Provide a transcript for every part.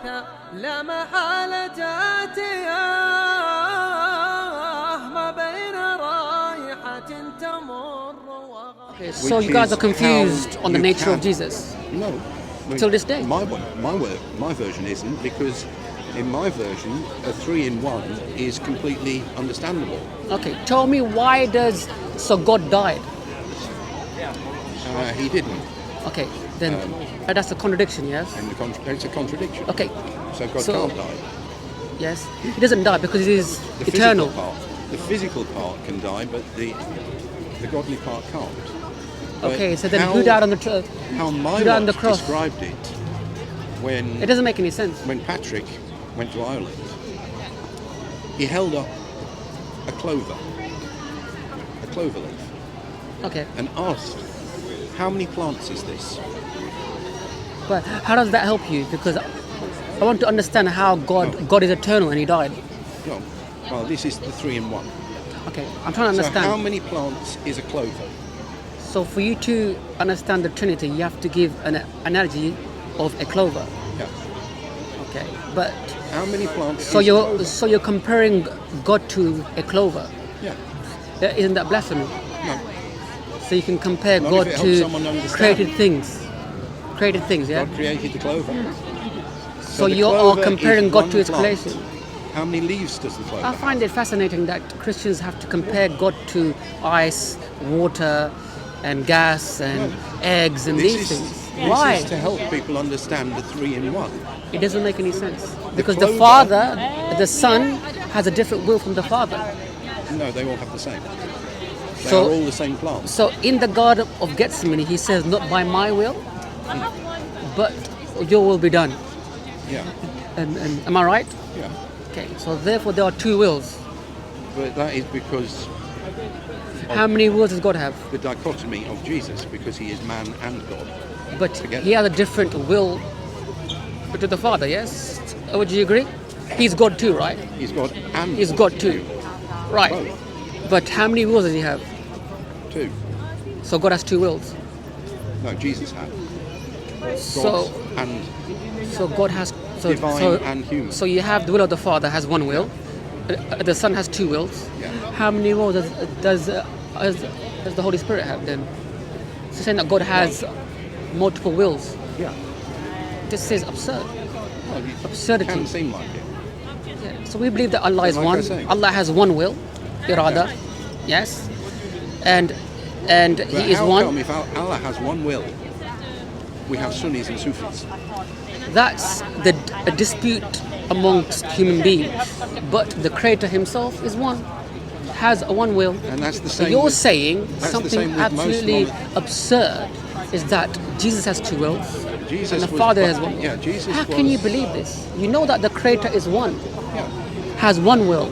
حادثة لا محالة آتية ما بين رايحة تمر Okay, so you guys are confused on the nature of Jesus No. till this day. My version isn't, because in my version, a 3-in-1 is completely understandable. Okay, tell me why so God died? He didn't. Okay, then that's a contradiction, yes? And it's a contradiction. Okay. So God can't die. Yes, he doesn't die because he is The eternal. the physical part can die, but the godly part can't. But Okay, so then who died on the how my died on the cross? described it It doesn't make any sense. when Patrick went to Ireland, he held up a clover leaf, Okay, and asked, "How many plants is this?" but how does that help you? Because I want to understand how God is eternal and he died. No. Well, this is the 3-in-1. Okay, I'm trying to So understand. how many plants is a clover? So for you to understand the Trinity, you have to give an analogy of a clover. Yeah. Okay, but How many plants? so is a clover? you're comparing God to a clover. Yeah. Isn't that blasphemy? No. So you can compare Not God if it to helps someone understand. created things. Created things, yeah? God created the clover. So the you are clover comparing is God one to his plant. creation. How many leaves does the clover I find it fascinating that Christians have to compare God to ice, water, and gas, and eggs, and these things. Why? This is to help people understand the 3-in-1. It doesn't make any sense. Because the clover- Father, the Son, has a different will from the Father. No, they all have the same. They So- are all the same plants. So in the Garden of Gethsemane, he says, not by my will, but your will be done. Yeah. And am I right? Yeah. Okay, so therefore there are two wills. But that is because How many wills does God have? the dichotomy of Jesus, because he is man and God. But Together. he has a different will to the Father, yes? Would you agree? He's God too, right? He's God and He's God too. Right. Both. But how many wills does he have? 2. So God has two wills. No, Jesus had. So God and so God has divine and human. So you have the will of the Father has one will. The Son has two wills. Yeah. How many wills does the Holy Spirit have then? So saying that God has multiple wills. Yeah. This is absurd. Well, it Absurdity. can seem like it. Yeah. So we believe that Allah is Like I one. say. Allah has one will, irada, yes, and But He is how one. come if Allah has one will, we have Sunnis and Sufis? That's a dispute amongst human beings. But the Creator Himself is one, has a one will. And that's the So same. you're with- saying that's the something same with most absolutely non- absurd is that Jesus has two wills Jesus and the was Father bu- has one. Yeah, Jesus How can you was- believe this? You know that the Creator is one, Yeah. has one will.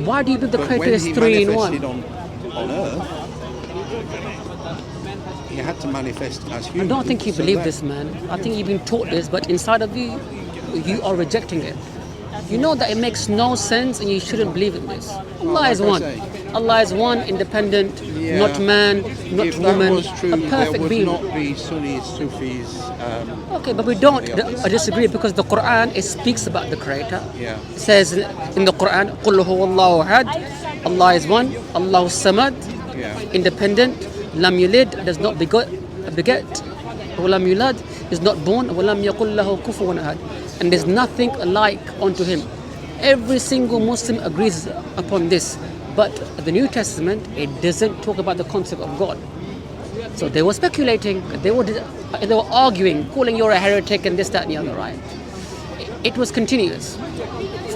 Why do you believe the But Creator when is he 3 in 1? manifested on earth, he had to manifest as I human. don't think you so believe that- this, man. I think you've been taught this, but inside of you, you are rejecting it. You know that it makes no sense and you shouldn't believe in this. Allah like is I one. say. Allah is one, independent, Yeah. not man, not If woman, that was true, a there perfect would being. not be Sunnis, Sufis. Okay, but we don't disagree because the Quran it speaks about the Creator. Yeah. It says in the Quran, قُلْ هُوَ اللَّهُ أَحَدٌ, Allah is one, Allahu Samad, Yeah. independent, lam yulid, does not beget, walam yulad, is not born, walam yaqul lahu kufuwan ahad, and there's nothing like unto him. Every single Muslim agrees upon this, but the New Testament it doesn't talk about the concept of God. So they were speculating, they were arguing, calling you a heretic and this, that, and the other, right? It was continuous.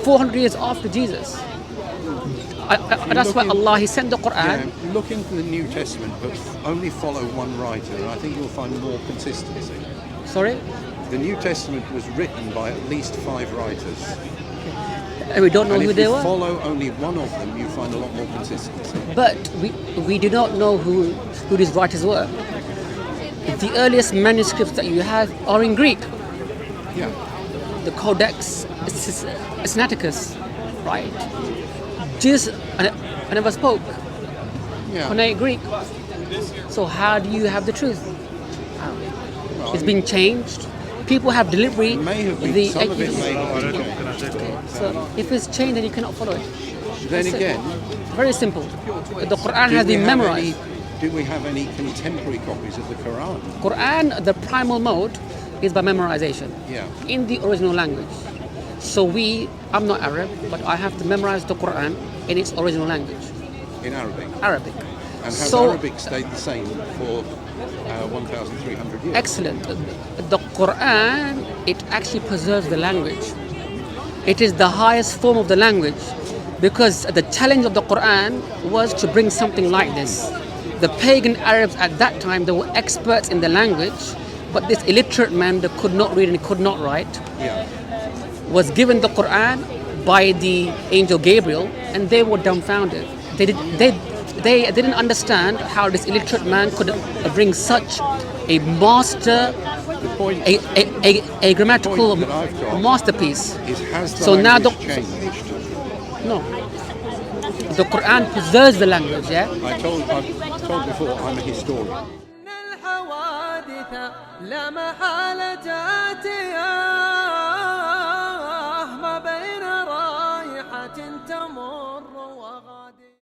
400 years after Jesus. That's why Allah He sent the Quran. Yeah, look into the New Testament, but only follow one writer, and I think you'll find more consistency. Sorry, The New Testament was written by at least 5 writers. and we don't know And who if they you were. follow only one of them, you find a lot more consistency. But we do not know who these writers were. The earliest manuscripts that you have are in Greek. Yeah. The Codex Sinaiticus, right? Jesus I never spoke Yeah. Koine Greek. So how do you have the truth? It's been changed. people have delivery. It may have been, some of it may have been changed. So if it's changed, then you cannot follow it. Then again, Very simple. The Quran has been memorized. Do we have any contemporary copies of the Quran? Quran, the primal mode is by memorization Yeah. in the original language. So I'm not Arab, but I have to memorize the Quran in its original language, In Arabic. Arabic. And has So- Arabic stayed the same for 1,300 years? Excellent. The Quran, it actually preserves the language. It is the highest form of the language because the challenge of the Quran was to bring something like this. The pagan Arabs at that time, they were experts in the language, but this illiterate man that could not read and could not write Yeah. was given the Quran by the angel Gabriel, and they were dumbfounded. They didn't understand how this illiterate man could bring such a master, The point, a grammatical that I've got masterpiece. is has the So now language changed? No, the Quran preserves the language. Yeah. I've told before, I'm a historian. إن الحوادث لا محالة آتية